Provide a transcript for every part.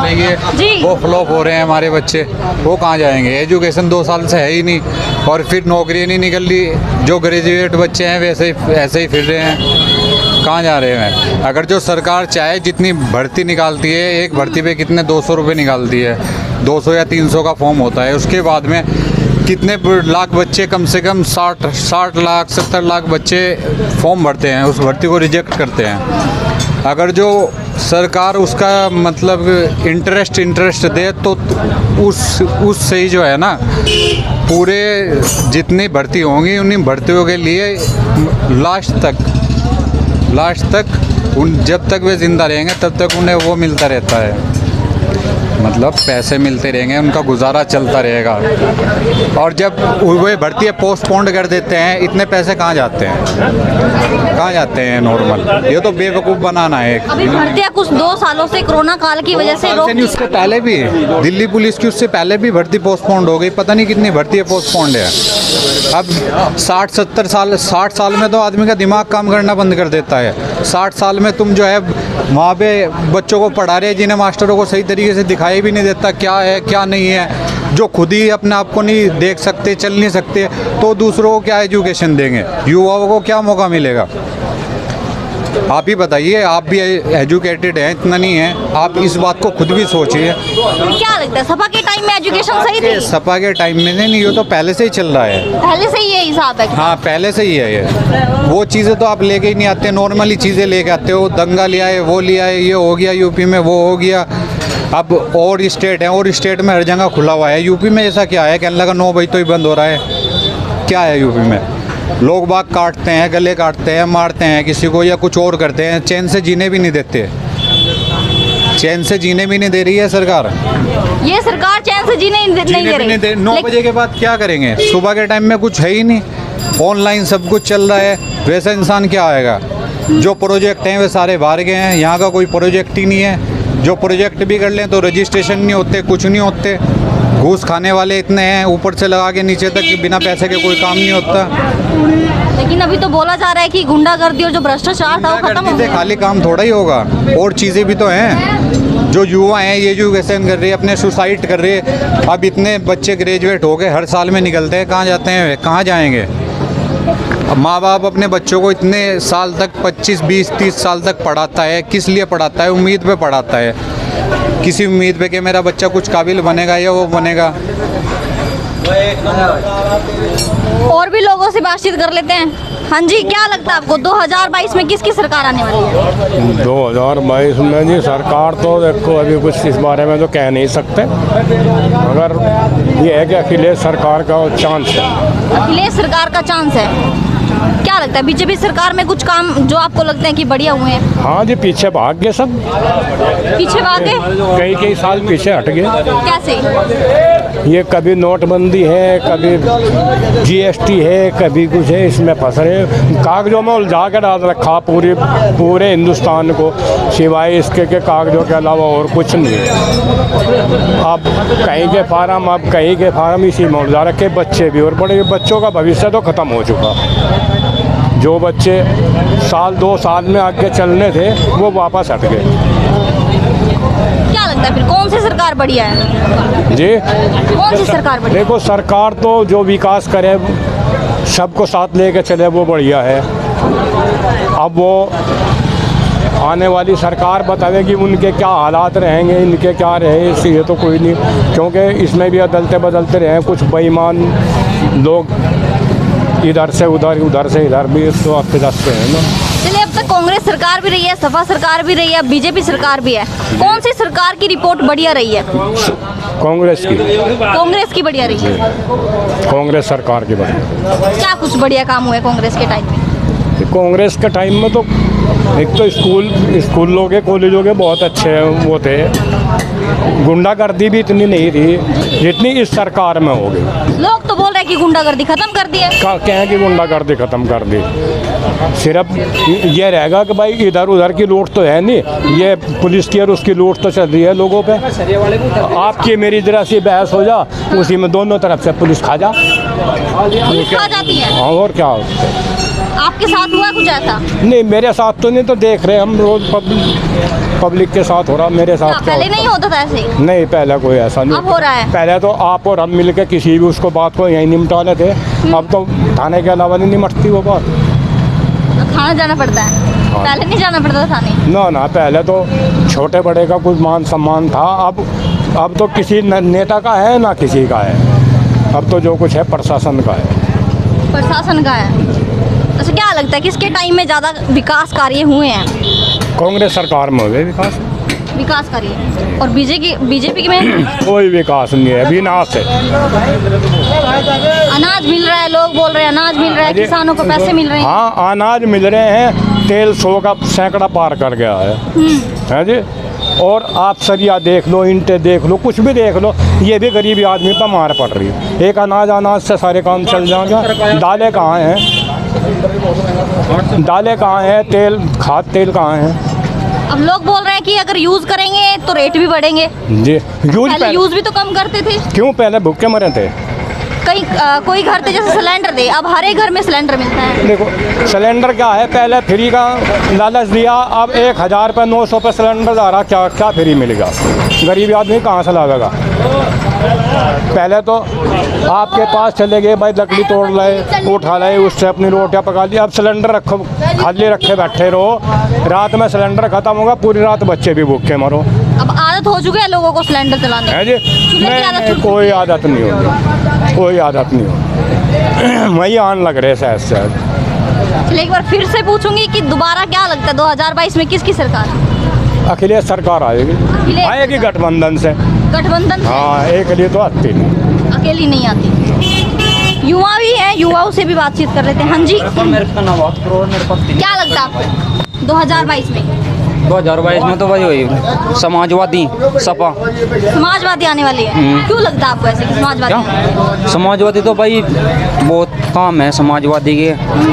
चलेगी वो फ्लॉप हो रहे हैं हमारे बच्चे, वो कहाँ जाएंगे। एजुकेशन 2 साल से है ही नहीं और फिर नौकरी नहीं निकल रही। जो ग्रेजुएट बच्चे हैं वैसे ही ऐसे ही फिर रहे हैं, कहाँ जा रहे हैं। अगर जो सरकार चाहे जितनी भर्ती निकालती है, एक भर्ती पे कितने 200 रुपये निकालती है, 200 या 300 का फॉर्म होता है। उसके बाद में कितने लाख बच्चे, कम से कम 60 लाख 70 लाख बच्चे फॉर्म भरते हैं, उस भर्ती को रिजेक्ट करते हैं। अगर जो सरकार उसका मतलब इंटरेस्ट दे तो उससे ही जो है ना पूरे जितनी भर्ती होंगी उन्हीं भर्तियों के लिए लास्ट तक जब तक वे ज़िंदा रहेंगे तब तक उन्हें वो मिलता रहता है, मतलब पैसे मिलते रहेंगे, उनका गुजारा चलता रहेगा। और जब वे भर्ती पोस्टपोन्ड कर देते हैं, इतने पैसे कहाँ जाते हैं नॉर्मल। ये तो बेवकूफ़ बनाना है। अभी भर्तियाँ कुछ 2 सालों से कोरोना काल की वजह से रोक, उससे पहले भी दिल्ली पुलिस की उससे पहले भी भर्ती पोस्टपोन्ड हो गई, पता नहीं कितनी भर्ती पोस्टपोन्ड है। अब 60 साल में तो आदमी का दिमाग काम करना बंद कर देता है। 60 साल में तुम जो है वहाँ पे बच्चों को पढ़ा रहे हैं जिन्हें मास्टरों को सही तरीके से दिखाई भी नहीं देता क्या है क्या नहीं है। जो खुद ही अपने आप को नहीं देख सकते, चल नहीं सकते, तो दूसरों को क्या एजुकेशन देंगे, युवाओं को क्या मौका मिलेगा। आप ही बताइए, आप भी एजुकेटेड हैं, इतना नहीं है, आप इस बात को खुद भी सोचिए। क्या लगता है सपा के टाइम में एजुकेशन सही थी? सपा के टाइम में नहीं, ये तो पहले से ही चल रहा है, पहले से ही ये हिसाब है। हाँ पहले से ही है ये। वो चीज़ें तो आप लेके ही नहीं आते, नॉर्मली चीज़ें लेके आते हो। दंगा लिया है, वो लिया है, ये हो गया यूपी में, वो हो गया। अब और स्टेट हैं, और स्टेट में हर जगह खुला हुआ है। यूपी में ऐसा क्या है, कहने लगा 9 बजे तो ही बंद हो रहा है, क्या है यूपी में। लोग बाग काटते हैं, गले काटते हैं, मारते हैं किसी को या कुछ और करते हैं, चैन से जीने भी नहीं देते। चैन से जीने भी नहीं दे रही है सरकार। ये सरकार चैन से जीने नहीं दे रही। 9 बजे के बाद क्या करेंगे, सुबह के टाइम में कुछ है ही नहीं, ऑनलाइन सब कुछ चल रहा है, वैसा इंसान क्या आएगा। जो प्रोजेक्ट हैं वे सारे बाहर गए हैं, यहाँ का कोई प्रोजेक्ट ही नहीं है। जो प्रोजेक्ट भी कर लें तो रजिस्ट्रेशन नहीं होते, कुछ नहीं होते। घूस खाने वाले इतने हैं, ऊपर से लगा के नीचे तक कि बिना पैसे के कोई काम नहीं होता। लेकिन अभी तो बोला जा रहा है कि गुंडागर्दी और जो भ्रष्टाचार था वो खत्म हो गया। खाली काम थोड़ा ही होगा, और चीज़ें भी तो हैं। जो युवा हैं ये एजुकेशन कर रहे हैं, अपने सुसाइड कर रहे हैं। अब इतने बच्चे ग्रेजुएट हो गए, हर साल में निकलते हैं, कहाँ जाते हैं, कहाँ जाएंगे। अब माँ बाप अपने बच्चों को इतने साल तक 25, 20, 30 साल तक पढ़ाता है, किस लिए पढ़ाता है, उम्मीद पे पढ़ाता है, किसी उम्मीद पे कि मेरा बच्चा कुछ काबिल बनेगा या वो बनेगा। और भी लोगों से बातचीत कर लेते हैं। हाँ जी, क्या लगता है आपको 2022 में किसकी सरकार आने वाली है? 2022 में जी सरकार तो देखो अभी कुछ इस बारे में तो कह नहीं सकते, मगर ये है कि अखिलेश सरकार का चांस है। अखिलेश सरकार का चांस है। क्या लगता है बीजेपी सरकार में कुछ काम जो आपको लगते हैं कि बढ़िया हुए हैं? हाँ जी, पीछे भाग गए सब, पीछे भाग गए, कई साल पीछे हट गए। कैसे? ये कभी नोटबंदी है, कभी जीएसटी है, कभी कुछ है, इसमें फंस रहे। कागजों में उलझा के डाल रखा पूरे हिंदुस्तान को, सिवाय इसके के कागजों के अलावा और कुछ नहीं है। अब कहीं के फार्म इसी में उलझा रखे, बच्चे भी, और बड़े बच्चों का भविष्य तो ख़त्म हो चुका। जो बच्चे 1-2 साल में आगे चलने थे वो वापस हट गए। क्या लगता है फिर कौन सी सरकार बढ़िया है जी? कौन सी सरकार बढ़िया? देखो, सरकार तो जो विकास करे, सबको साथ लेके चले, वो बढ़िया है। अब वो आने वाली सरकार बतावेगी उनके क्या हालात रहेंगे, इनके क्या रहे, इसलिए तो कोई नहीं, क्योंकि इसमें भी अदलते बदलते रहे, कुछ बेईमान लोग इधर से उधर, उधर से इधर भी तो आपके दस्ते हैं ना। चलिए, अब तक कांग्रेस सरकार भी रही है, सपा सरकार भी रही है, बीजेपी सरकार भी है, कौन सी सरकार की रिपोर्ट बढ़िया रही है? कांग्रेस की बढ़िया रही है। कांग्रेस सरकार की बढ़िया। क्या कुछ बढ़िया काम हुए कांग्रेस के टाइम में? कांग्रेस के टाइम में तो एक तो स्कूलों के, कॉलेजों के बहुत अच्छे वो थे, गुंडागर्दी भी इतनी नहीं थी जितनी इस सरकार में हो गई। लोग तो बोल रहे हैं कि गुंडागर्दी खत्म कर दी है। कहें कि गुंडागर्दी खत्म कर दी, सिर्फ ये रहेगा कि भाई इधर उधर की लूट तो है नहीं, ये पुलिस की और उसकी लूट तो चल रही है लोगों पे। आपकी मेरी जरा सी बहस हो जा, उसी में दोनों तरफ से पुलिस खा जा, पुलिस खा जाती है। और क्या। आपके साथ हुआ कुछ ऐसा? नहीं मेरे साथ तो नहीं, तो देख रहे हैं हम रोज पब्लिक के साथ हो रहा, मेरे साथ क्या क्या पहले होता? नहीं होता था ऐसे? नहीं पहले कोई ऐसा नहीं। अब हो रहा है? पहले तो आप और हम मिल के किसी भी उसको बात को यहीं निपटा लेते, अब तो थाने के अलावा नहीं निपटती वो बात। थाना जाना पड़ता है? पहले नहीं जाना पड़ता था थाने? ना ना, पहले तो छोटे बड़े का कुछ मान सम्मान था, अब तो किसी नेता का है ना किसी का है, अब तो जो कुछ है प्रशासन का है। प्रशासन का है। अच्छा, क्या लगता है किसके टाइम में ज़्यादा विकास कार्य हुए हैं? कांग्रेस सरकार में हो गए विकास कार्य। और बीजेपी में कोई विकास नहीं है, विनाश है। अनाज मिल रहा है, लोग बोल रहे हैं अनाज मिल रहा है, किसानों को पैसे मिल रहे हैं। हाँ अनाज मिल रहे हैं, तेल 100 का सैकड़ा पार कर गया है जी। और आप सरिया देख लो, ईंटें देख लो, कुछ भी देख लो, ये भी गरीबी आदमी पर मार पड़ रही है। एक अनाज से सारे काम चल जाएंगे। दालें कहाँ हैं, दालें कहाँ हैं, तेल खाद तेल कहाँ है? अब लोग बोल रहे हैं कि अगर यूज़ करेंगे तो रेट भी बढ़ेंगे। जी पहले यूज़ भी तो कम करते थे। क्यों, पहले भूखे मरे थे। कई कोई घर थे जैसे सिलेंडर दे, अब हर एक घर में सिलेंडर मिलता है। देखो सिलेंडर क्या है, पहले फ्री का लालच दिया, अब 1000 पे 900 पे सिलेंडर आ रहा, क्या क्या फ्री मिलेगा? गरीब आदमी कहाँ से लावेगा? पहले तो आपके पास चले गए भाई, लकड़ी तोड़ लाए, उठा लाए, उससे अपनी रोटियां पका ली। अब सिलेंडर रखो, खाली रखे बैठे रहो, रात में सिलेंडर खत्म होगा, पूरी रात बच्चे भी भूखे मरो। अब आदत हो चुकी है लोगों को सिलेंडर चलाने है जी। चूल्हे की आदत नहीं, छूट कोई आदत नहीं होगी, कोई आदत नहीं होगी। वही आन लग रहे शायद से। चलिए एक बार फिर से पूछूंगी कि दोबारा क्या लगता है 2022 में किसकी सरकार है? अखिलेश सरकार आएगी, आएगी गठबंधन से। गठबंधन से? हाँ, एक लिए तो आती नहीं, अकेली नहीं आती। युवा भी है, युवाओं से भी बातचीत कर लेते हैं। हाँ जी, क्या लगता है आपको 2022 में? 2022 में तो वही हुई समाजवादी सपा। समाजवादी आने वाली है? क्यों लगता है आपको ऐसे कि समाजवादी आने वाली है? क्या समाजवादी तो भाई बहुत काम है समाजवादी के।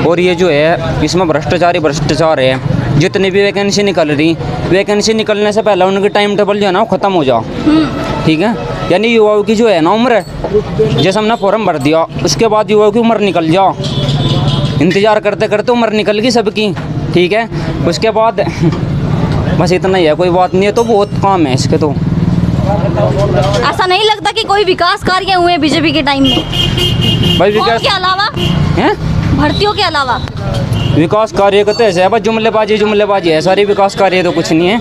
और ये जो है इसमें भ्रष्टाचार है। जितनी भी वैकेंसी निकल रही, वैकेंसी निकलने से पहले उनकी टाइम टेबल जो है ना वो ख़त्म हो जाओ। ठीक है, यानी युवाओं की जो है ना उम्र, जैसे हमने फॉर्म भर दिया उसके बाद युवाओं की उम्र निकल जाओ, इंतज़ार करते करते उम्र निकल गई सबकी। ठीक है, उसके बाद बस इतना ही है, कोई बात नहीं है। तो बहुत काम है इसके। तो ऐसा नहीं लगता कि कोई विकास कार्य हुए बीजेपी के टाइम में? भाई फॉर्म विकास के अलावा, हैं, भर्तियों के अलावा? विकास कार्य तो ऐसे है बस जुमलेबाजी है सारी, विकास कार्य तो कुछ नहीं है।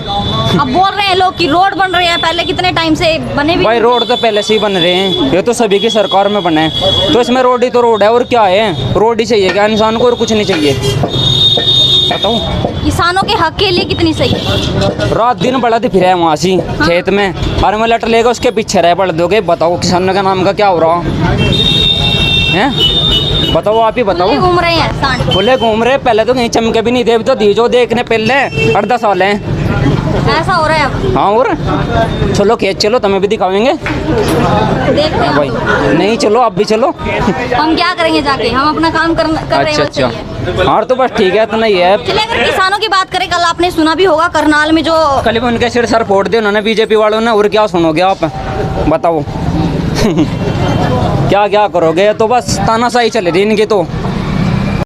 अब बोल रहे हैं लोग कि रोड बन रहे हैं, पहले कितने टाइम से बने भी भाई रोड तो पहले से ही बन रहे हैं, ये तो सभी की सरकार में बने हैं। तो इसमें रोड ही तो रोड है, और क्या है? रोड ही चाहिए क्या इंसान को, और कुछ नहीं चाहिए? बताऊँ, किसानों के हक के लिए कितनी सही है? रात दिन बड़द फिर है वहाँ से खेत में, और में लट लेगा उसके पीछे रहे बढ़ दोगे। बताओ किसानों का नाम का क्या हो रहा है? बताओ, आप ही बताओ। खुले घूम रहे हैं सांड। खुले घूम रहे, पहले तो कहीं चमके भी नहीं थे, अभी तो दीजो देखने पहले 8-10 साल हैं। ऐसा हो रहा है अब? हाँ, और चलो खेत चलो, तुम्हें भी दिखावेंगे देखते हैं भाई। नहीं चलो, आप भी चलो। हम क्या करेंगे जाके, हम अपना काम कर रहे हैं। अच्छा, हाँ तो बस ठीक है, इतना ही है। चलिए अगर किसानों की बात करें, कल आपने सुना भी होगा करनाल में जो कल भी उनके सिर सर फोड़ दिए उन्होंने बीजेपी वालों ने, और क्या सुनोगे आप? बताओ क्या क्या करोगे? तो बस तानाशाही चल रही इनकी तो।